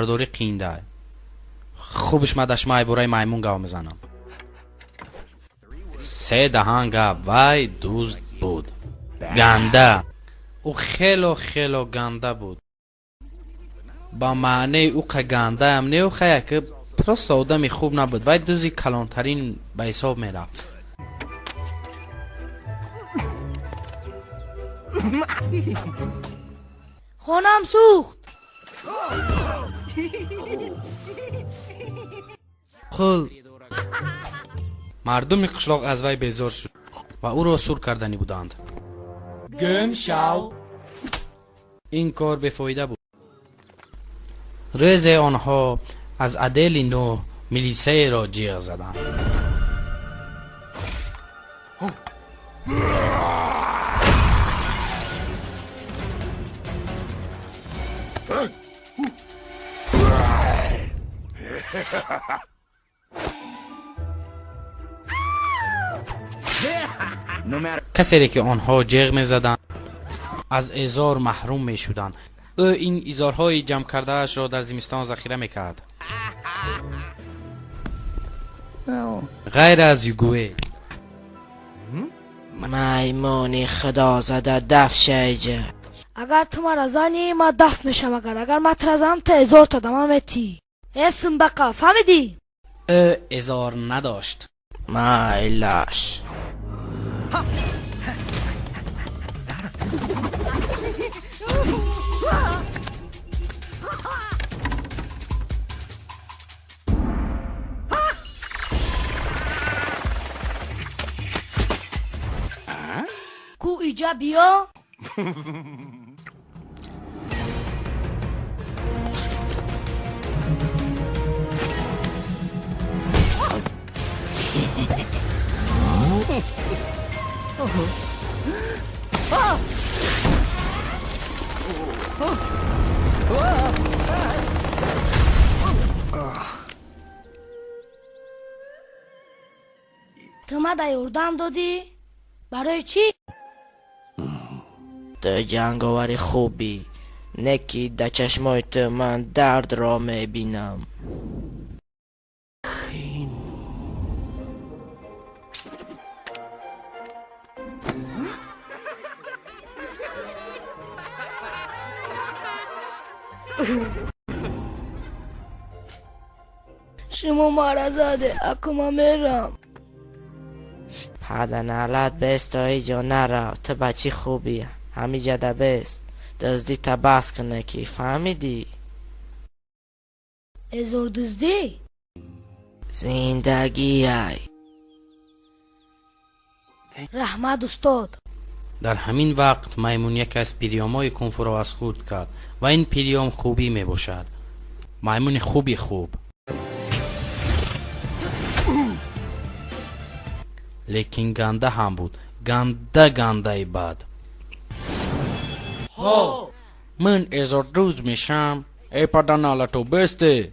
برداری قینده. خوبش ما دشمای برای مایمون گاو میزنم. 3 دهانگا وای دوست بود. گنده. او خیلی گنده بود. با معنی او که گنده هم نه، او خیلی که پرست آدمی خوب نبود. وای دوزی کلانترین به حساب میرفت. خونم سوخت. خل مردم قشلاق از وی بیزار شد و او را سور کردنی بودند. گم شو. این کار بفایده بود. روز آنها از عدل نو میلیسه را جیغ زدند. کسی که آنها جیغ می زدند از ایزار محروم می شدند. او این ایزارهای جمع کرده اش را در زمستان ذخیره می کرد. غیر از یگوه میمونی خدا زده دف شیجه. اگر تو مرا زنی ما دف میشم. اگر ما ترزم تا ازار تا دمم اتی. اسم بقا فهمیدی؟ او ایزار نداشت. مایلاش کو ایجا بیا. تو ما یردم دادی؟ برای چی؟ تو جنگاوری خوبی. نکی در چشمای تو من درد را میبینم. شما مرا زده. اکو ما میرم. پدن علت بست تا ایجا نرو. تو بچی خوبی. همی جده بست. دزدی تا بس کنه کی فهمیدی؟ ازار دزدی؟ زندگی ای. رحمت استاد. در همین وقت میمون یک از پیریامای کنفو را از خورد کرد و این پیریام خوبی می باشد. میمون خوب لیکن گنده هم بود. گنده بد. من ازار دوز میشم. ای پدن علتو بسته.